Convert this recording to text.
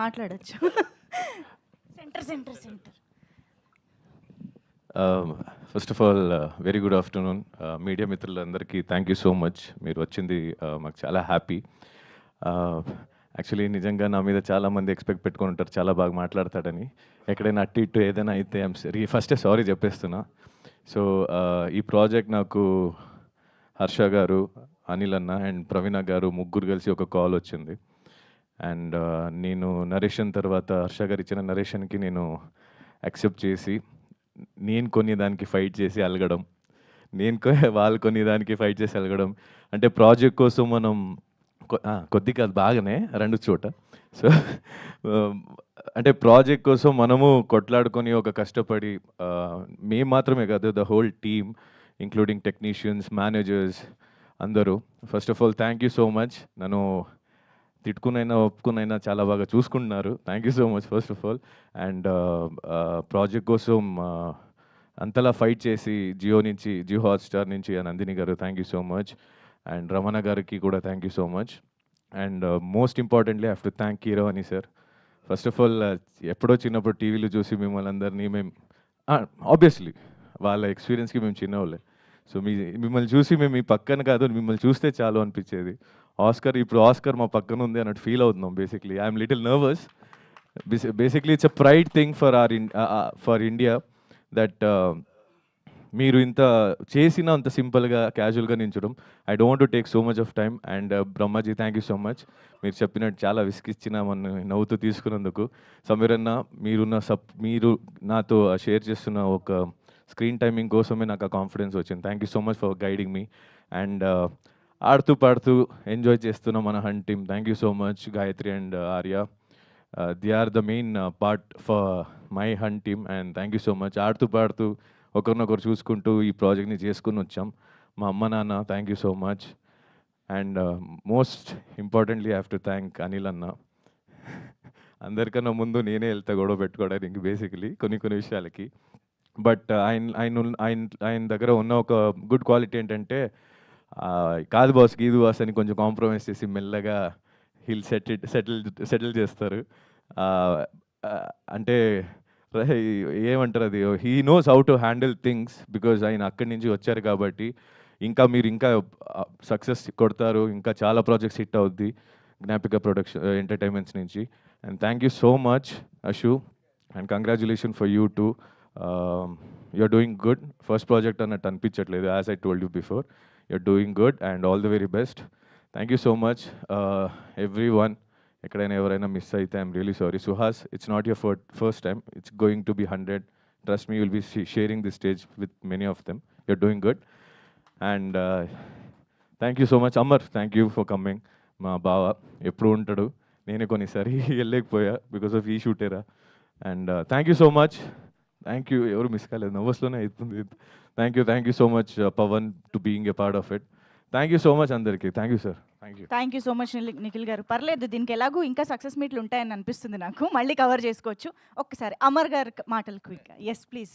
మాట్లాడొచ్చు. Centre centre centre. First of all very good afternoon media మిత్రులందరికీ thank you so much. మీరు వచ్చింది మాకు చాలా హ్యాపీ. యాక్చువల్లీ నిజంగా నా మీద చాలామంది ఎక్స్పెక్ట్ పెట్టుకొని ఉంటారు చాలా బాగా మాట్లాడతాడని. ఎక్కడైనా అట్టి ఇట్టు ఏదైనా అయితే ఐఎమ్ ఫస్టే సారీ చెప్పేస్తున్నా. సో ఈ ప్రాజెక్ట్ నాకు హర్ష గారు, అనిల్ అన్న అండ్ ప్రవీణ గారు ముగ్గురు కలిసి ఒక కాల్ వచ్చింది. అండ్ నేను నరేషన్ తర్వాత హర్ష గారు ఇచ్చిన నరేషన్కి నేను యాక్సెప్ట్ చేసి నేను కొన్ని దానికి ఫైట్ చేసి అలగడం, వాళ్ళు కొన్ని దానికి ఫైట్ చేసి అలగడం. అంటే ప్రాజెక్ట్ కోసం మనం కొద్ది కాదు బాగానే రెండు చోట. సో అంటే ప్రాజెక్ట్ కోసం మనము కొట్లాడుకొని ఒక కష్టపడి మేము మాత్రమే కాదు the whole team including technicians, managers అందరూ. First of all thank you so much. నన్ను తిట్టుకునైనా ఒప్పుకునైనా చాలా బాగా చూసుకుంటున్నారు. Thank you so much first of all. And project కోసం అంతలా ఫైట్ చేసి జియో హాట్‌స్టార్ నుంచి Nandini garu thank you so much. And Ramana గారికి కూడా thank you so much. And most importantly I have to thank Keeravani sir. First of all ఎప్పుడో చిన్నప్పుడు టీవీలో చూసి మిమ్మల్ని అందరినీ మేము ఆబ్వియస్లీ వాళ్ళ ఎక్స్పీరియన్స్కి మేము చిన్నవాళ్ళే. సో మిమ్మల్ని చూసి మేము మీ పక్కన కాదు మిమ్మల్ని చూస్తే చాలు అనిపించేది. ఇప్పుడు ఆస్కర్ మా పక్కన ఉంది అన్నట్టు ఫీల్ అవుతున్నాం. Basically I'm little nervous. Basically it's a pride thing for India that మీరు ఇంత చేసిన అంత సింపుల్గా క్యాజువల్గా నించడం. I don't to take so much of time. And Brahmaji thank you so much. మీరు చెప్పినట్టు చాలా విసిగిచ్చిన మన నవ్వుతూ తీసుకున్నందుకు. సమీర్ అన్న మీరు నాతో షేర్ చేస్తున్న ఒక స్క్రీన్ టైమింగ్ కోసమే నాకు ఆ కాన్ఫిడెన్స్ వచ్చింది. Thank you so much for guiding me. And ఆడుతూ పాడుతూ ఎంజాయ్ చేస్తున్న మన హన్ team thank you so much. Gayatri and Arya they are the main part for my హన్ team. And thank you so much. ఆడుతూ పాడుతూ ఒకరినొకరు చూసుకుంటూ ఈ ప్రాజెక్ట్ని చేసుకుని వచ్చాం. మా అమ్మ నాన్న thank you so much. And most importantly I have to thank Anil అన్న. అందరికన్నా ముందు నేనే వెళ్తా గొడవ పెట్టుకోవడానికి బేసికలీ కొన్ని విషయాలకి. బట్ ఆయన దగ్గర ఉన్న ఒక గుడ్ క్వాలిటీ ఏంటంటే కాదు బాస్ గీదు బాస్ అని కొంచెం కాంప్రమైజ్ చేసి మెల్లగా హిల్ సెటిల్ చేస్తారు. అంటే ఏమంటారు అది, he knows how to handle things because ఆయన అక్కడి నుంచి వచ్చారు కాబట్టి. మీరు ఇంకా సక్సెస్ కొడతారు, ఇంకా చాలా ప్రాజెక్ట్స్ హిట్ అవుద్ది జ్ఞాపిక ప్రొడక్షన్ ఎంటర్టైన్మెంట్స్ నుంచి. And thank you so much Ashu. And congratulation for you two. you're doing good. First project అన్నట్టు అనిపించట్లేదు. As I told you before, you're doing good and all the very best. Thank you so much everyone. ఎక్కడైనా ఎవరైనా miss అయితే I'm really sorry. Suhas, it's not your first time, it's going to be 100. Trust me, will be sharing the stage with many of them. you're doing good. And thank you so much Amar. Thank you for coming. మా బావ ఎప్పుడు ఉంటాడు, నేనే కొన్నిసారి వెళ్ళలేకపోయా because of ఈ షూటేరా. And thank you so much. Thank you. ఎవరు miss కాలేదు, నర్వస్లోనే అవుతుంది. Thank you so much Pavan to being a part of it. Thank you so much అందరికీ. Thank you sir. Thank you so much Nikhil garu. పర్లేదు, దీనికి ఎలాగూ ఇంకా సక్సెస్ మీట్లు ఉంటాయని అనిపిస్తుంది నాకు. మళ్ళీ కవర్ చేసుకోవచ్చు. ఒక్కసారి అమర్ గారు మాటలు క్విక్. Yes please.